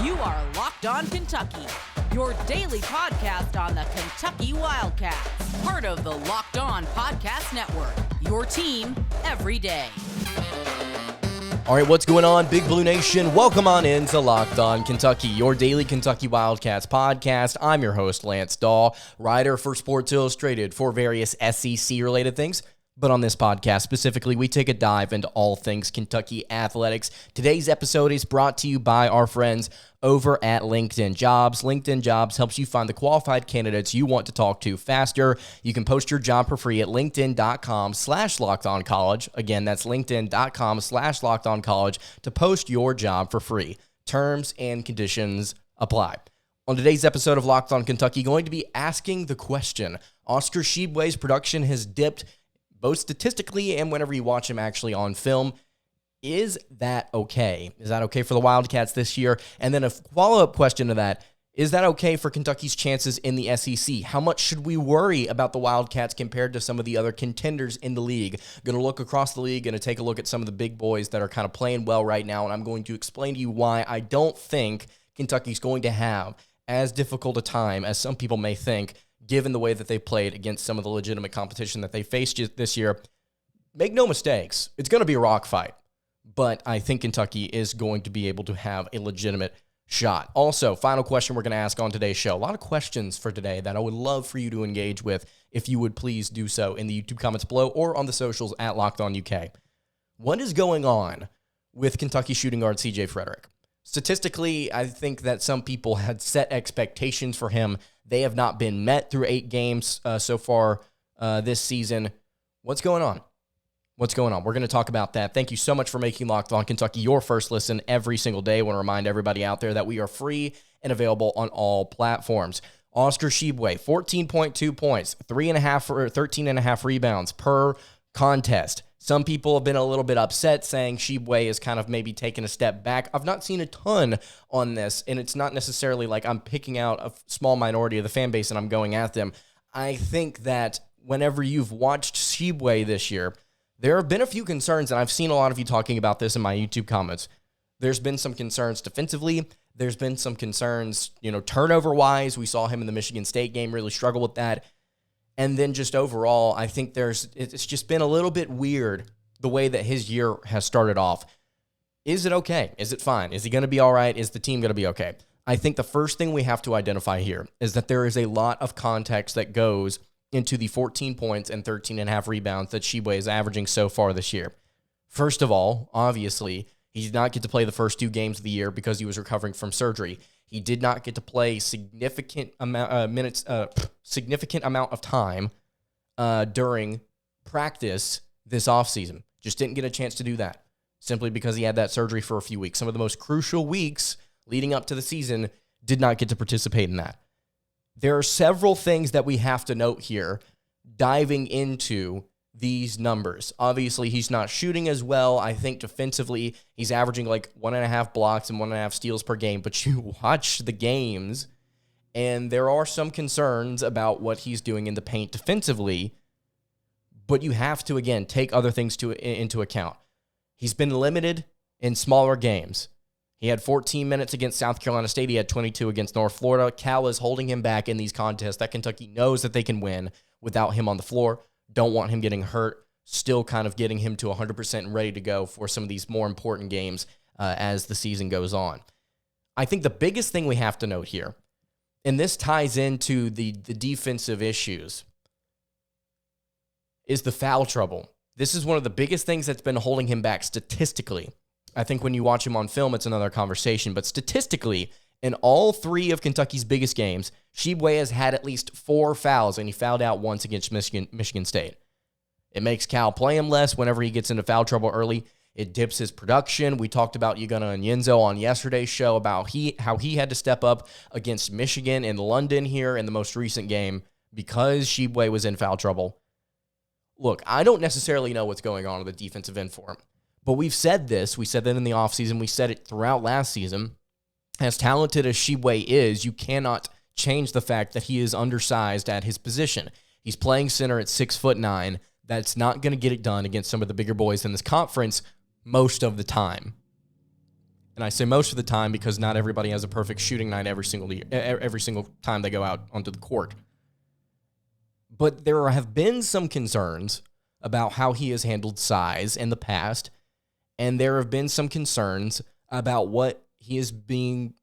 You are Locked On Kentucky, your daily podcast on the Kentucky Wildcats. Part of the Locked On Podcast Network, your team every day. All right, what's going on, Big Blue Nation? Welcome on in to Locked On Kentucky, your daily Kentucky Wildcats podcast. I'm your host, Lance Dawe, writer for Sports Illustrated for various SEC-related things. But on this podcast specifically, we take a dive into all things Kentucky athletics. Today's episode is brought to you by our friends over at LinkedIn Jobs. LinkedIn Jobs helps you find the qualified candidates you want to talk to faster. You can post your job for free at linkedin.com/lockedoncollege. Again, that's linkedin.com/lockedoncollege to post your job for free. Terms and conditions apply. On today's episode of Locked On Kentucky, going to be asking the question, Oscar Tshiebwe's production has dipped both statistically and whenever you watch him actually on film. Is that okay? Is that okay for the Wildcats this year? And then a follow-up question to that, is that okay for Kentucky's chances in the SEC? How much should we worry about the Wildcats compared to some of the other contenders in the league? Going to look across the league, going to take a look at some of the big boys that are kind of playing well right now, and I'm going to explain to you why I don't think Kentucky's going to have as difficult a time as some people may think, given the way that they played against some of the legitimate competition that they faced this year. Make no mistakes, it's going to be a rock fight, but I think Kentucky is going to be able to have a legitimate shot. Also, final question we're going to ask on today's show. A lot of questions for today that I would love for you to engage with if you would please do so in the YouTube comments below or on the socials at Locked On UK. What is going on with Kentucky shooting guard CJ Fredrick? Statistically, I think that some people had set expectations for him. They have not been met through 8 games so far this season. What's going on? What's going on? We're going to talk about that. Thank you so much for making Locked On Kentucky your first listen every single day. I want to remind everybody out there that we are free and available on all platforms. Oscar Tshiebwe, 14.2 points, 13.5 rebounds per contest. Some people have been a little bit upset saying Tshiebwe is kind of maybe taking a step back. I've not seen a ton on this, and it's not necessarily like I'm picking out a small minority of the fan base and I'm going at them. I think that whenever you've watched Tshiebwe this year, there have been a few concerns, and I've seen a lot of you talking about this in my YouTube comments. There's been some concerns defensively. There's been some concerns, turnover-wise. We saw him in the Michigan State game really struggle with that. And then just overall, I think it's just been a little bit weird the way that his year has started off. Is it okay? Is it fine? Is he going to be all right? Is the team going to be okay? I think the first thing we have to identify here is that there is a lot of context that goes into the 14 points and 13.5 rebounds that Tshiebwe is averaging so far this year. First of all, obviously, he did not get to play the first 2 games of the year because he was recovering from surgery. He did not get to play significant amount of time during practice this offseason. Just didn't get a chance to do that simply because he had that surgery for a few weeks. Some of the most crucial weeks leading up to the season did not get to participate in that. There are several things that we have to note here diving into these numbers. Obviously, he's not shooting as well. I think defensively, he's averaging like 1.5 blocks and 1.5 steals per game, but you watch the games, and there are some concerns about what he's doing in the paint defensively, but you have to, again, take other things into account. He's been limited in smaller games. He had 14 minutes against South Carolina State. He had 22 against North Florida. Cal is holding him back in these contests that Kentucky knows that they can win without him on the floor. Don't want him getting hurt, still kind of getting him to 100% and ready to go for some of these more important games as the season goes on. I think the biggest thing we have to note here, and this ties into the defensive issues, is the foul trouble. This is one of the biggest things that's been holding him back statistically. I think when you watch him on film, it's another conversation, but statistically, in all 3 of Kentucky's biggest games, Tshiebwe has had at least 4 fouls, and he fouled out once against Michigan State. It makes Cal play him less whenever he gets into foul trouble early. It dips his production. We talked about Ugonna Onyenso on yesterday's show about how he had to step up against Michigan in London here in the most recent game because Tshiebwe was in foul trouble. Look, I don't necessarily know what's going on with the defensive end for him, but we've said this. We said that in the offseason. We said it throughout last season. As talented as Tshiebwe is, you cannot change the fact that he is undersized at his position. He's playing center at 6'9". That's not going to get it done against some of the bigger boys in this conference most of the time. And I say most of the time because not everybody has a perfect shooting night every single time they go out onto the court. But there have been some concerns about how he has handled size in the past, and there have been some concerns about what he is being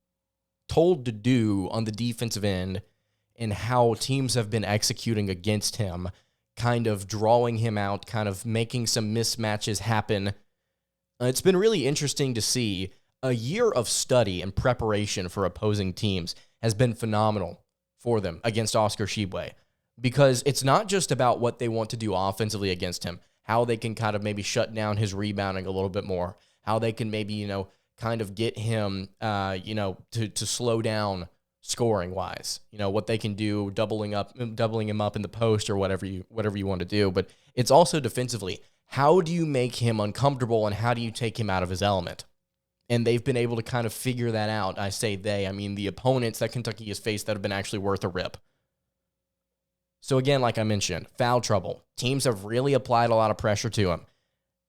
told to do on the defensive end and how teams have been executing against him, kind of drawing him out, kind of making some mismatches happen. It's been really interesting to see. A year of study and preparation for opposing teams has been phenomenal for them against Oscar Tshiebwe, because it's not just about what they want to do offensively against him, how they can kind of maybe shut down his rebounding a little bit more, how they can maybe, kind of get him, to slow down scoring-wise, what they can do, doubling him up in the post or whatever you want to do. But it's also defensively. How do you make him uncomfortable, and how do you take him out of his element? And they've been able to kind of figure that out. I say they, I mean the opponents that Kentucky has faced that have been actually worth a rip. So again, like I mentioned, foul trouble. Teams have really applied a lot of pressure to him,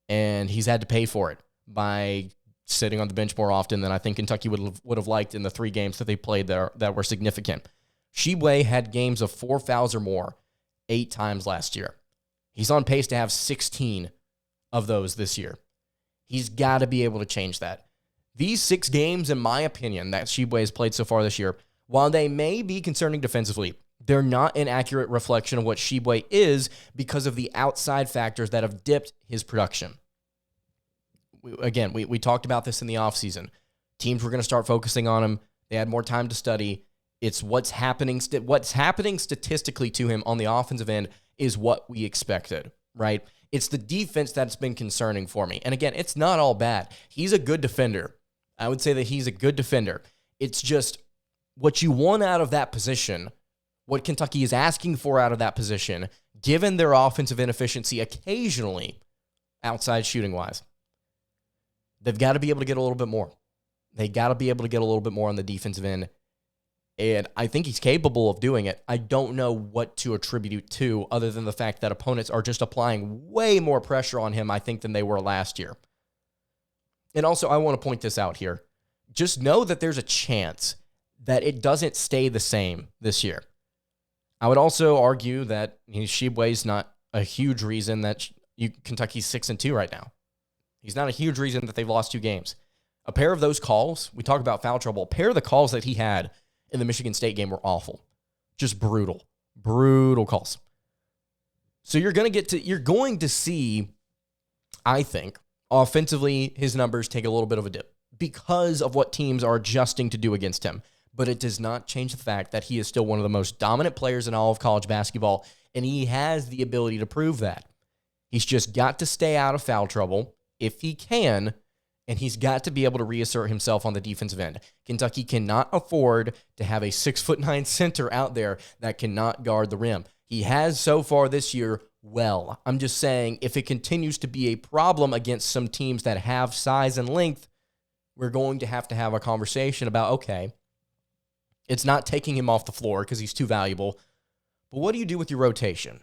and he's had to pay for it by sitting on the bench more often than I think Kentucky would have liked in the 3 games that they played there that were significant. Tshiebwe had games of 4 fouls or more 8 times last year. He's on pace to have 16 of those this year. He's got to be able to change that. These 6 games, in my opinion, that Tshiebwe has played so far this year, while they may be concerning defensively, they're not an accurate reflection of what Tshiebwe is because of the outside factors that have dipped his production. We talked about this in the offseason. Teams were going to start focusing on him. They had more time to study. It's what's happening statistically to him on the offensive end is what we expected, right? It's the defense that's been concerning for me. And again, it's not all bad. He's a good defender. I would say that he's a good defender. It's just what you want out of that position, what Kentucky is asking for out of that position, given their offensive inefficiency occasionally outside shooting-wise. They've got to be able to get a little bit more. They got to be able to get a little bit more on the defensive end. And I think he's capable of doing it. I don't know what to attribute it to other than the fact that opponents are just applying way more pressure on him, I think, than they were last year. And also, I want to point this out here. Just know that there's a chance that it doesn't stay the same this year. I would also argue that Tshiebwe is not a huge reason that Kentucky's 6-2 right now. He's not a huge reason that they've lost 2 games. A pair of those calls, we talk about foul trouble, a pair of the calls that he had in the Michigan State game were awful. Just brutal calls. So you're going to see, I think, offensively, his numbers take a little bit of a dip because of what teams are adjusting to do against him. But it does not change the fact that he is still one of the most dominant players in all of college basketball, and he has the ability to prove that. He's just got to stay out of foul trouble if he can, and he's got to be able to reassert himself on the defensive end. Kentucky cannot afford to have a 6'9" center out there that cannot guard the rim. He has so far this year. Well, I'm just saying, if it continues to be a problem against some teams that have size and length, we're going to have a conversation about, okay, it's not taking him off the floor because he's too valuable, but what do you do with your rotation?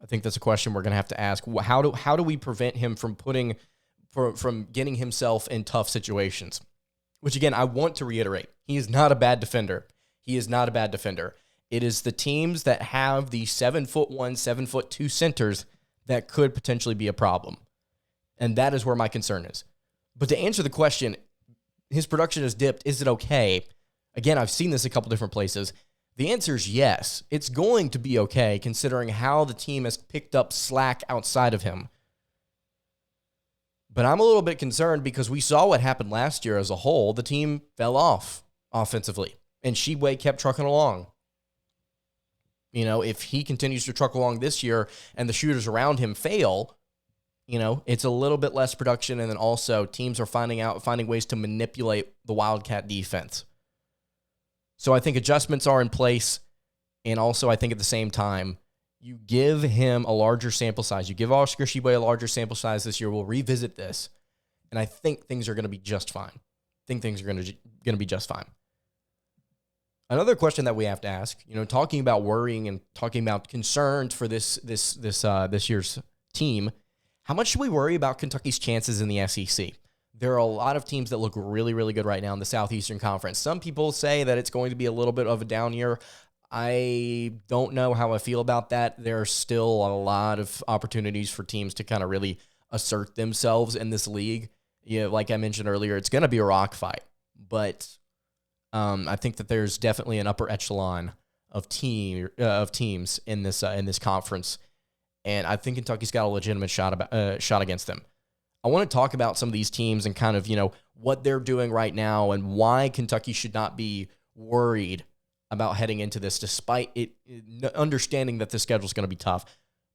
I think that's a question we're going to have to ask. How do we prevent him from getting himself in tough situations? Which, again, I want to reiterate, he is not a bad defender. He is not a bad defender. It is the teams that have the 7'1", 7'2" centers that could potentially be a problem. And that is where my concern is. But to answer the question, his production has dipped. Is it okay? Again, I've seen this a couple different places. The answer is yes. It's going to be okay considering how the team has picked up slack outside of him. But I'm a little bit concerned because we saw what happened last year as a whole. The team fell off offensively, and Tshiebwe kept trucking along. If he continues to truck along this year and the shooters around him fail, it's a little bit less production, and then also teams are finding ways to manipulate the Wildcat defense. So I think adjustments are in place, and also I think at the same time, you give him a larger sample size. You give Oscar Tshiebwe a larger sample size this year. We'll revisit this, and I think things are going to be just fine. Another question that we have to ask, talking about worrying and talking about concerns for this year's team, how much should we worry about Kentucky's chances in the SEC? there are a lot of teams that look really, really good right now in the Southeastern Conference. Some people say that it's going to be a little bit of a down year. I don't know how I feel about that. There are still a lot of opportunities for teams to kind of really assert themselves in this league. Like I mentioned earlier, it's going to be a rock fight, but I think that there's definitely an upper echelon of teams in this conference, and I think Kentucky's got a legitimate shot against them. I want to talk about some of these teams and kind of what they're doing right now and why Kentucky should not be worried about heading into this, despite understanding that the schedule is going to be tough.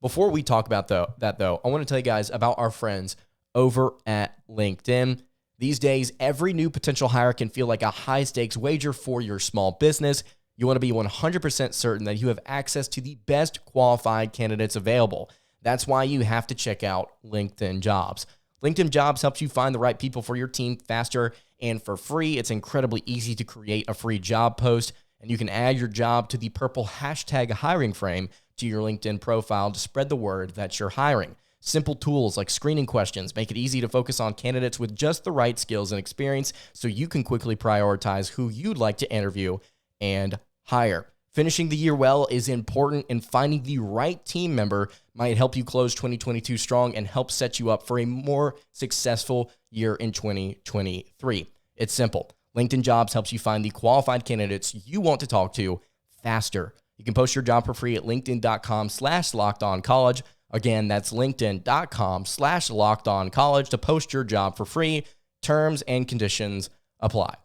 Before we talk about that, I want to tell you guys about our friends over at LinkedIn. These days, every new potential hire can feel like a high-stakes wager for your small business. You want to be 100% certain that you have access to the best qualified candidates available. That's why you have to check out LinkedIn Jobs. LinkedIn Jobs helps you find the right people for your team faster and for free. It's incredibly easy to create a free job post, and you can add your job to the purple hashtag hiring frame to your LinkedIn profile to spread the word that you're hiring. Simple tools like screening questions make it easy to focus on candidates with just the right skills and experience so you can quickly prioritize who you'd like to interview and hire. Finishing the year well is important, and finding the right team member might help you close 2022 strong and help set you up for a more successful year in 2023. It's simple. LinkedIn Jobs helps you find the qualified candidates you want to talk to faster. You can post your job for free at linkedin.com/lockedoncollege. Again, that's linkedin.com/lockedoncollege to post your job for free. Terms and conditions apply.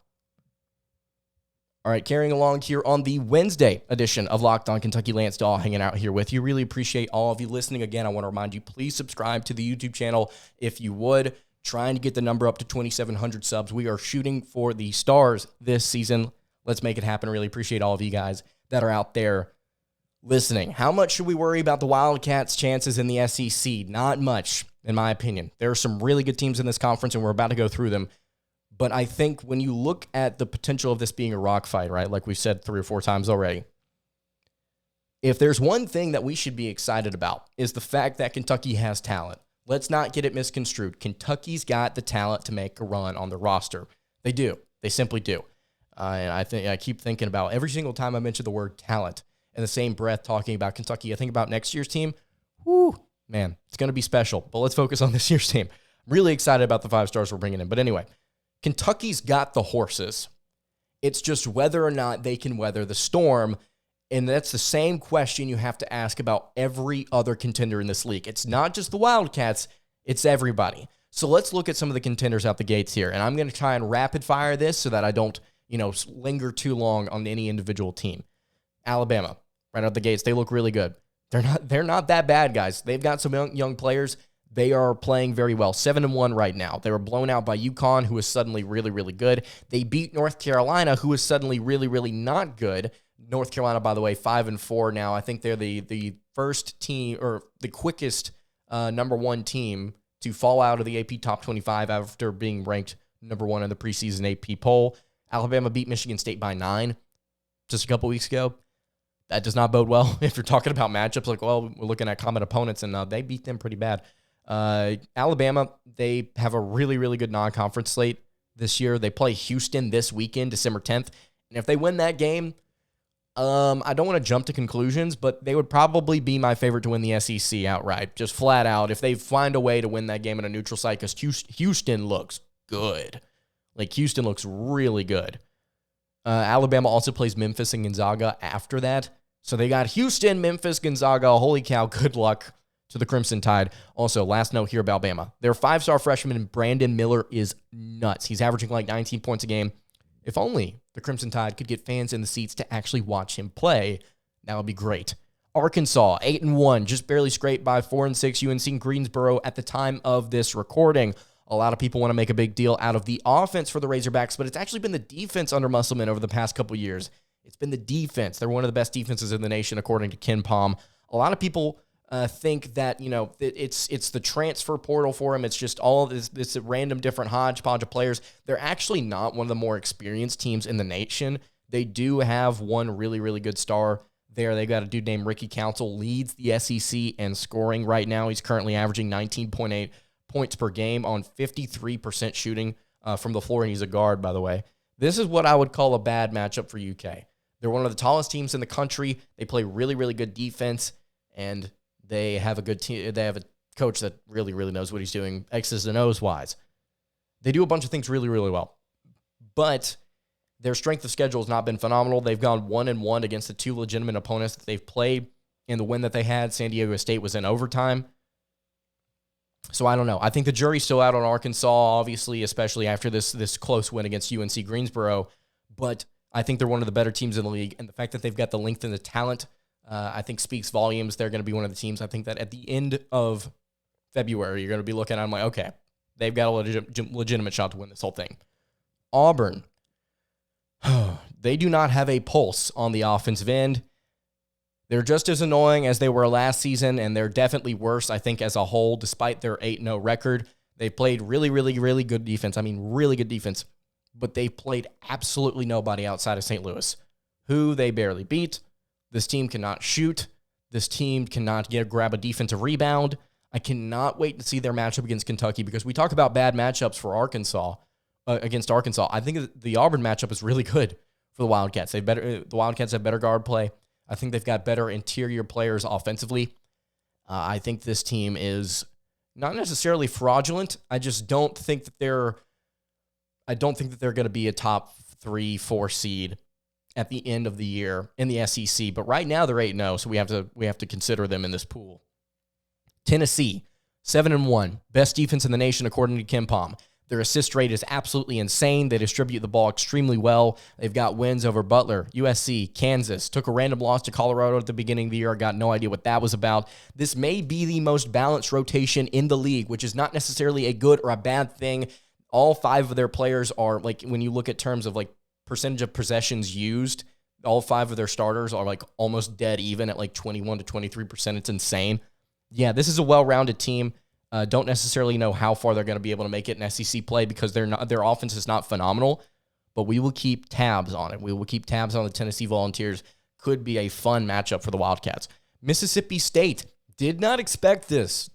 All right, carrying along here on the Wednesday edition of Locked On Kentucky, Lance Dawe hanging out here with you. Really appreciate all of you listening. Again, I want to remind you, please subscribe to the YouTube channel if you would. Trying to get the number up to 2,700 subs. We are shooting for the stars this season. Let's make it happen. Really appreciate all of you guys that are out there listening. How much should we worry about the Wildcats' chances in the SEC? Not much, in my opinion. There are some really good teams in this conference, and we're about to go through them. But I think when you look at the potential of this being a rock fight, right, like we've said 3 or 4 times already, if there's one thing that we should be excited about is the fact that Kentucky has talent. Let's not get it misconstrued. Kentucky's got the talent to make a run on the roster. They do. They simply do. And I keep thinking about every single time I mention the word talent in the same breath talking about Kentucky, I think about next year's team. Whoo, man, it's going to be special. But let's focus on this year's team. I'm really excited about the 5 stars we're bringing in. But anyway, Kentucky's got the horses. It's just whether or not they can weather the storm. And that's the same question you have to ask about every other contender in this league. It's not just the Wildcats, it's everybody. So let's look at some of the contenders out the gates here. And I'm going to try and rapid fire this so that I don't, linger too long on any individual team. Alabama, right out the gates, they look really good. They're not that bad, guys. They've got some young players. They are playing very well. 7-1 right now. They were blown out by UConn, who is suddenly really, really good. They beat North Carolina, who is suddenly really, really not good. North Carolina, by the way, 5-4 now. I think they're the first team, or the quickest number 1 team to fall out of the AP Top 25 after being ranked number 1 in the preseason AP poll. Alabama beat Michigan State by 9 just a couple weeks ago. That does not bode well if you're talking about matchups. Like, well, we're looking at common opponents, and they beat them pretty bad. Alabama, they have a really, really good non-conference slate this year. They play Houston this weekend, December 10th. And if they win that game, I don't want to jump to conclusions, but they would probably be my favorite to win the SEC outright, just flat out. If they find a way to win that game in a neutral site, because Houston looks good. Like, Houston looks really good. Alabama also plays Memphis and Gonzaga after that. So they got Houston, Memphis, Gonzaga. Holy cow, good luck to the Crimson Tide. Also, last note here about Bama. Their 5-star freshman, Brandon Miller, is nuts. He's averaging like 19 points a game. If only the Crimson Tide could get fans in the seats to actually watch him play, that would be great. Arkansas, 8-1, just barely scraped by 4-6 UNC Greensboro at the time of this recording. A lot of people want to make a big deal out of the offense for the Razorbacks, but it's actually been the defense under Musselman over the past couple years. It's been the defense. They're one of the best defenses in the nation, according to Ken Palm. A lot of people think that, it's the transfer portal for him. It's just all of this random different hodgepodge of players. They're actually not one of the more experienced teams in the nation. They do have one really, really good star there. They got a dude named Ricky Council, leads the SEC in scoring right now. He's currently averaging 19.8 points per game on 53% shooting from the floor, and he's a guard, by the way. This is what I would call a bad matchup for UK. They're one of the tallest teams in the country. They play really, really good defense, and they have a good team. They have a coach that really, really knows what he's doing, X's and O's wise. They do a bunch of things really, really well. But their strength of schedule has not been phenomenal. They've gone 1-1 against the two legitimate opponents that they've played. And the win that they had, San Diego State, was in overtime. So I don't know. I think the jury's still out on Arkansas, obviously, especially after this close win against UNC Greensboro. But I think they're one of the better teams in the league. And the fact that they've got the length and the talent, I think speaks volumes. They're going to be one of the teams. I think that at the end of February, you're going to be looking at them like, okay, they've got a legitimate shot to win this whole thing. Auburn. They do not have a pulse on the offensive end. They're just as annoying as they were last season, and they're definitely worse, I think, as a whole, despite their 8-0 record. They played really, really, really good defense. I mean, really good defense. But they played absolutely nobody outside of St. Louis, who they barely beat. This team cannot shoot. This team cannot grab a defensive rebound. I cannot wait to see their matchup against Kentucky, because we talk about bad matchups for Arkansas, against Arkansas. I think the Auburn matchup is really good for the Wildcats. The Wildcats have better guard play. I think they've got better interior players offensively. I think this team is not necessarily fraudulent. I just don't think that they're going to be a top 3-4 seed at the end of the year in the SEC. But right now they're 8-0, so we have to consider them in this pool. Tennessee, 7-1, best defense in the nation according to KenPom. Their assist rate is absolutely insane. They distribute the ball extremely well. They've got wins over Butler, USC, Kansas. Took a random loss to Colorado at the beginning of the year. I got no idea what that was about. This may be the most balanced rotation in the league, which is not necessarily a good or a bad thing. All 5 of their players are, like, when you look at terms of, like, percentage of possessions used, all 5 of their starters are, like, almost dead even at, like, 21 to 23%. It's insane. Yeah, this is a well-rounded team. Don't necessarily know how far they're going to be able to make it in SEC play, because their offense is not phenomenal, but we will keep tabs on it. We will keep tabs on the Tennessee Volunteers. Could be a fun matchup for the Wildcats. Mississippi State, did not expect this.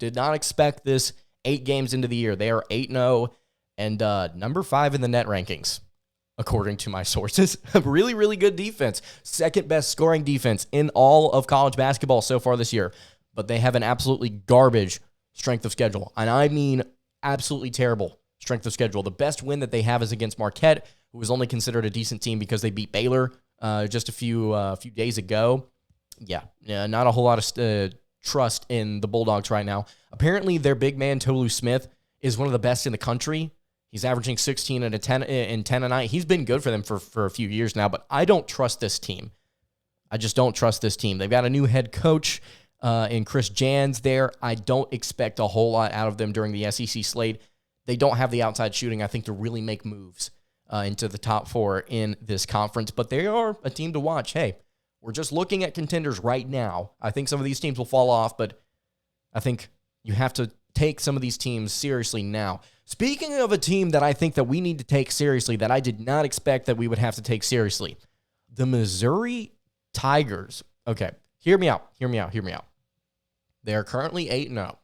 8 games into the year. They are 8-0 and number 5 in the net rankings, according to my sources. Really, really good defense. Second best scoring defense in all of college basketball so far this year. But they have an absolutely garbage strength of schedule. And I mean absolutely terrible strength of schedule. The best win that they have is against Marquette, who was only considered a decent team because they beat Baylor just a few days ago. Yeah, not a whole lot of trust in the Bulldogs right now. Apparently, their big man, Tolu Smith, is one of the best in the country. He's averaging 16 and 10 a night. He's been good for them for a few years now, but I don't trust this team. I just don't trust this team. They've got a new head coach in Chris Jans there. I don't expect a whole lot out of them during the SEC slate. They don't have the outside shooting, I think, to really make moves into the top 4 in this conference, but they are a team to watch. Hey, we're just looking at contenders right now. I think some of these teams will fall off, but I think you have to take some of these teams seriously now. Speaking of a team that I think that we need to take seriously, that I did not expect that we would have to take seriously, the Missouri Tigers. Okay, hear me out. They are currently 8-0,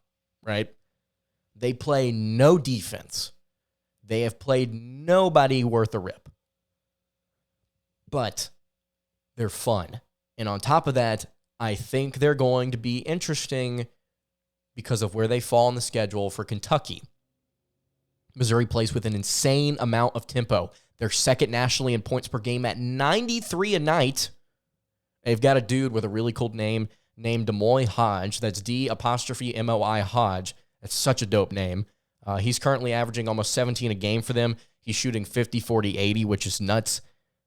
right? They play no defense. They have played nobody worth a rip. But they're fun. And on top of that, I think they're going to be interesting because of where they fall on the schedule for Kentucky. Missouri plays with an insane amount of tempo. They're second nationally in points per game at 93 a night. They've got a dude with a really cool name named Demoy Hodge. That's D''Moi Hodge. That's such a dope name. He's currently averaging almost 17 a game for them. He's shooting 50, 40, 80, which is nuts.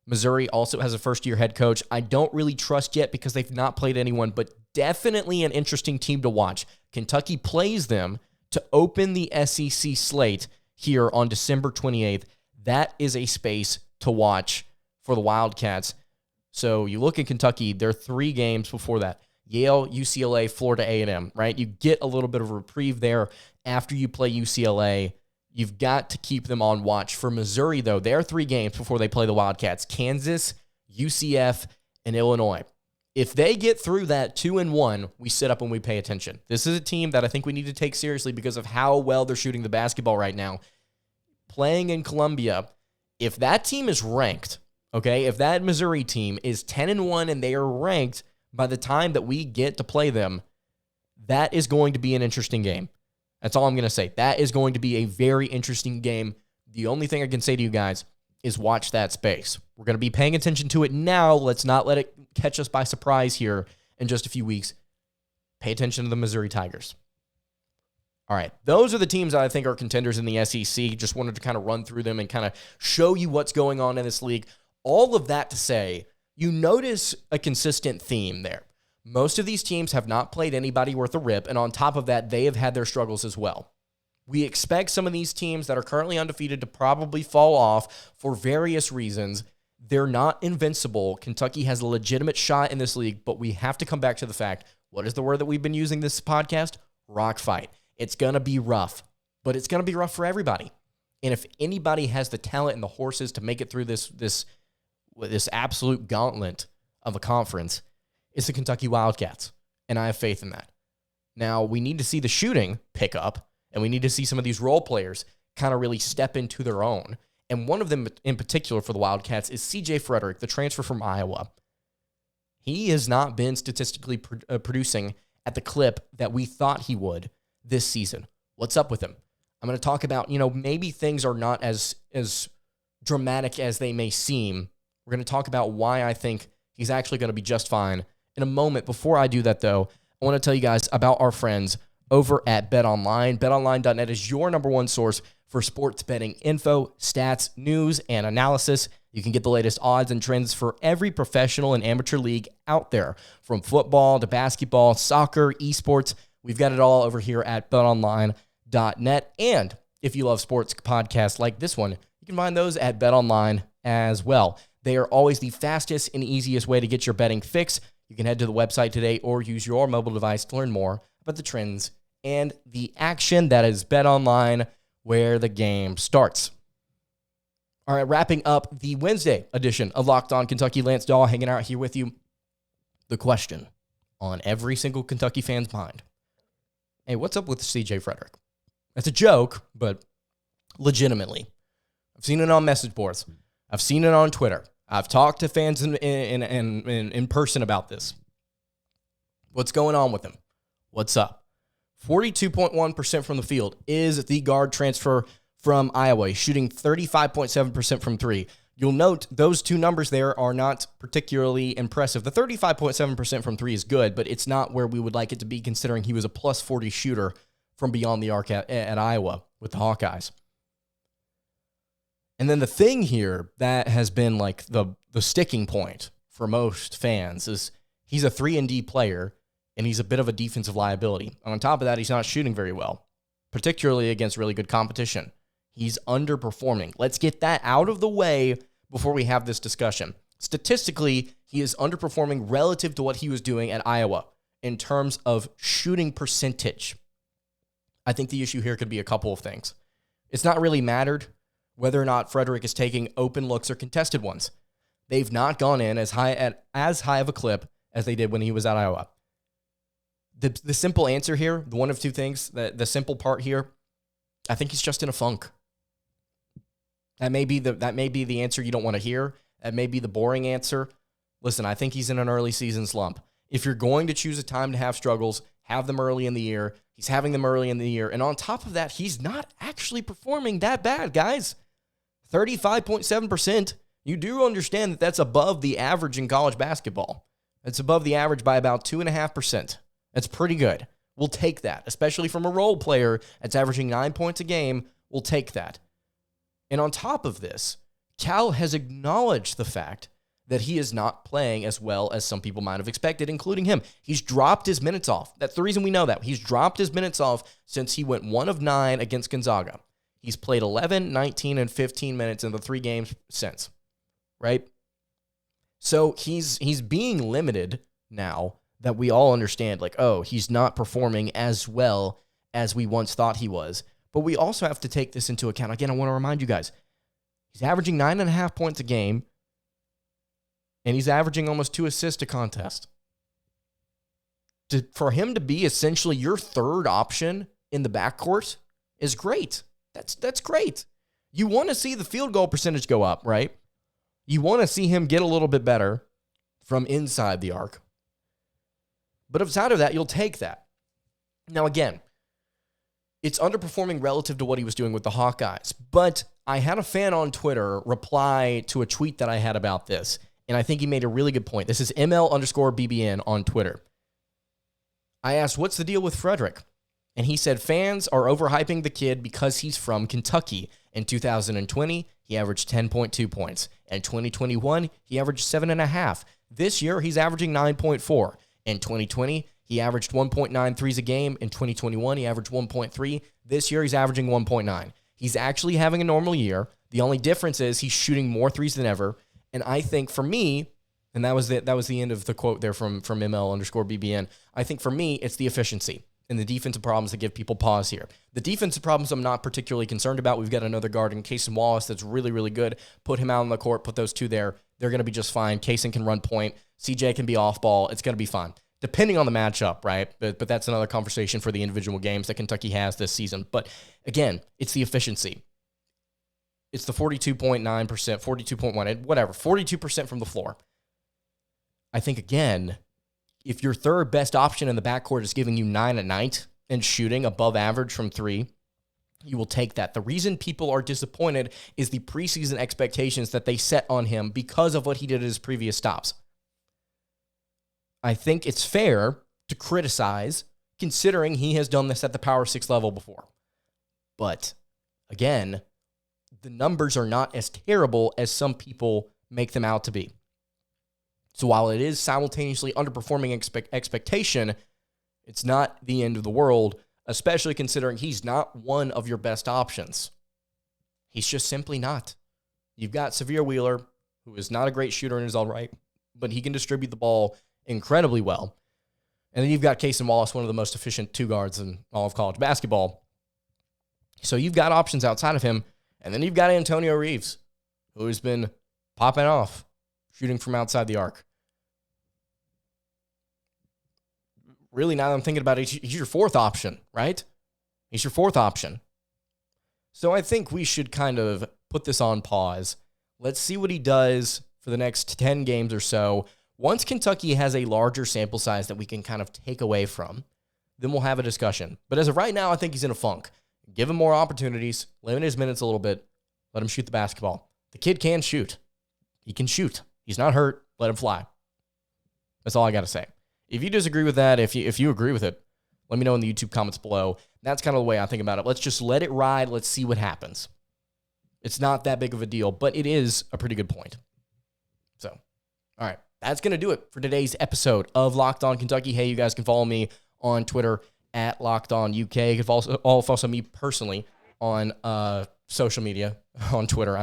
Missouri also has a first-year head coach. I don't really trust yet because they've not played anyone, but definitely an interesting team to watch. Kentucky plays them to open the SEC slate here on December 28th. That is a space to watch for the Wildcats. So you look at Kentucky, they're 3 games before that. Yale, UCLA, Florida A&M, right? You get a little bit of a reprieve there after you play UCLA. You've got to keep them on watch. For Missouri, though, there are 3 games before they play the Wildcats: Kansas, UCF, and Illinois. If they get through that 2-1, we sit up and we pay attention. This is a team that I think we need to take seriously because of how well they're shooting the basketball right now. Playing in Columbia, if that team is ranked, okay, if that Missouri team is 10-1 and they are ranked by the time that we get to play them, that is going to be an interesting game. That's all I'm going to say. That is going to be a very interesting game. The only thing I can say to you guys is watch that space. We're going to be paying attention to it now. Let's not let it catch us by surprise here in just a few weeks. Pay attention to the Missouri Tigers. All right, those are the teams that I think are contenders in the SEC. Just wanted to kind of run through them and kind of show you what's going on in this league. All of that to say, you notice a consistent theme there. Most of these teams have not played anybody worth a rip, and on top of that, they have had their struggles as well. We expect some of these teams that are currently undefeated to probably fall off for various reasons. They're not invincible. Kentucky has a legitimate shot in this league, but we have to come back to the fact, what is the word that we've been using this podcast? Rock fight. It's going to be rough, but it's going to be rough for everybody. And if anybody has the talent and the horses to make it through this absolute gauntlet of a conference, it's the Kentucky Wildcats, and I have faith in that. Now, we need to see the shooting pick up, and we need to see some of these role players kind of really step into their own. And one of them in particular for the Wildcats is CJ Fredrick, the transfer from Iowa. He has not been statistically producing at the clip that we thought he would this season. What's up with him? I'm going to talk about, maybe things are not as dramatic as they may seem. We're going to talk about why I think he's actually going to be just fine in a moment. Before I do that, though, I want to tell you guys about our friends over at BetOnline. BetOnline.net is your number one source for sports betting info, stats, news, and analysis. You can get the latest odds and trends for every professional and amateur league out there, from football to basketball, soccer, esports. We've got it all over here at BetOnline.net. And if you love sports podcasts like this one, you can find those at BetOnline as well. They are always the fastest and easiest way to get your betting fix. You can head to the website today or use your mobile device to learn more about the trends and the action. That is BetOnline, where the game starts. All right, wrapping up the Wednesday edition of Locked On Kentucky. Lance Dawe hanging out here with you. The question on every single Kentucky fan's mind. Hey, what's up with CJ Fredrick? That's a joke, but legitimately. I've seen it on message boards. I've seen it on Twitter. I've talked to fans in person about this. What's going on with him? What's up? 42.1% from the field is the guard transfer from Iowa, shooting 35.7% from three. You'll note those two numbers there are not particularly impressive. The 35.7% from three is good, but it's not where we would like it to be considering he was a plus 40 shooter from beyond the arc at Iowa with the Hawkeyes. And then the thing here that has been like the sticking point for most fans is he's a 3-and-D player, and he's a bit of a defensive liability. And on top of that, he's not shooting very well, particularly against really good competition. He's underperforming. Let's get that out of the way before we have this discussion. Statistically, he is underperforming relative to what he was doing at Iowa in terms of shooting percentage. I think the issue here could be a couple of things. It's not really mattered whether or not Fredrick is taking open looks or contested ones. They've not gone in as high of a clip as they did when he was at Iowa. The simple answer here, the one of two things, the simple part here, I think he's just in a funk. That may be the answer you don't want to hear. That may be the boring answer. Listen, I think he's in an early season slump. If you're going to choose a time to have struggles, have them early in the year. He's having them early in the year. And on top of that, he's not actually performing that bad, guys. 35.7%. You do understand that that's above the average in college basketball. It's above the average by about 2.5%. That's pretty good. We'll take that, especially from a role player that's averaging 9 points a game. We'll take that. And on top of this, Cal has acknowledged the fact that he is not playing as well as some people might have expected, including him. He's dropped his minutes off. That's the reason we know that. He's dropped his minutes off since he went 1 of 9 against Gonzaga. He's played 11, 19, and 15 minutes in the 3 games since, right? So he's being limited now that we all understand, like, oh, he's not performing as well as we once thought he was. But we also have to take this into account. Again, I want to remind you guys, he's averaging 9.5 points a game, and he's averaging almost 2 assists a contest. for him to be essentially your third option in the backcourt is great. That's great. You want to see the field goal percentage go up, right? You want to see him get a little bit better from inside the arc. But outside of that, you'll take that. Now, again, it's underperforming relative to what he was doing with the Hawkeyes. But I had a fan on Twitter reply to a tweet that I had about this, and I think he made a really good point. This is ML_BBN on Twitter. I asked, what's the deal with Fredrick? And he said, fans are overhyping the kid because he's from Kentucky. In 2020, he averaged 10.2 points. In 2021, he averaged 7.5. This year, he's averaging 9.4. In 2020, he averaged 1.9 threes a game. In 2021, he averaged 1.3. This year, he's averaging 1.9. He's actually having a normal year. The only difference is he's shooting more threes than ever. And I think for me, and that was the end of the quote there from ML_BBN. I think for me, it's the efficiency and the defensive problems that give people pause here. The defensive problems I'm not particularly concerned about. We've got another guard in Cason Wallace that's really, really good. Put him out on the court, put those two there. They're going to be just fine. Cason can run point. CJ can be off ball. It's going to be fine, depending on the matchup, right? But that's another conversation for the individual games that Kentucky has this season. But again, it's the efficiency. It's the 42.9%, 42.1%, whatever, 42% from the floor. I think, again, if your third best option in the backcourt is giving you 9 a night and shooting above average from three, you will take that. The reason people are disappointed is the preseason expectations that they set on him because of what he did at his previous stops. I think it's fair to criticize considering he has done this at the Power 6 level before. But, again, the numbers are not as terrible as some people make them out to be. So while it is simultaneously underperforming expectation, it's not the end of the world, especially considering he's not one of your best options. He's just simply not. You've got Severe Wheeler, who is not a great shooter and is all right, but he can distribute the ball incredibly well. And then you've got Cason Wallace, one of the most efficient two guards in all of college basketball. So you've got options outside of him. And then you've got Antonio Reeves, who has been popping off, shooting from outside the arc. Really, now that I'm thinking about it, he's your fourth option, right? He's your fourth option. So I think we should kind of put this on pause. Let's see what he does for the next 10 games or so. Once Kentucky has a larger sample size that we can kind of take away from, then we'll have a discussion. But as of right now, I think he's in a funk. Give him more opportunities, limit his minutes a little bit, let him shoot the basketball. The kid can shoot. He can shoot. He's not hurt. Let him fly. That's all I got to say. If you disagree with that, if you agree with it, let me know in the YouTube comments below. That's kind of the way I think about it. Let's just let it ride. Let's see what happens. It's not that big of a deal, but it is a pretty good point. So, all right. That's going to do it for today's episode of Locked On Kentucky. Hey, you guys can follow me on Twitter at Locked On UK. You can follow me personally on social media on Twitter.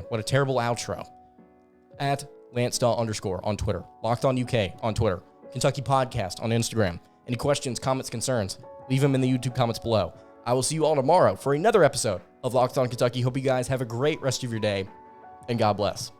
What a terrible outro. At Lance__ on Twitter. Locked On UK on Twitter. Kentucky Podcast on Instagram. Any questions, comments, concerns, leave them in the YouTube comments below. I will see you all tomorrow for another episode of Locked On Kentucky. Hope you guys have a great rest of your day, and God bless.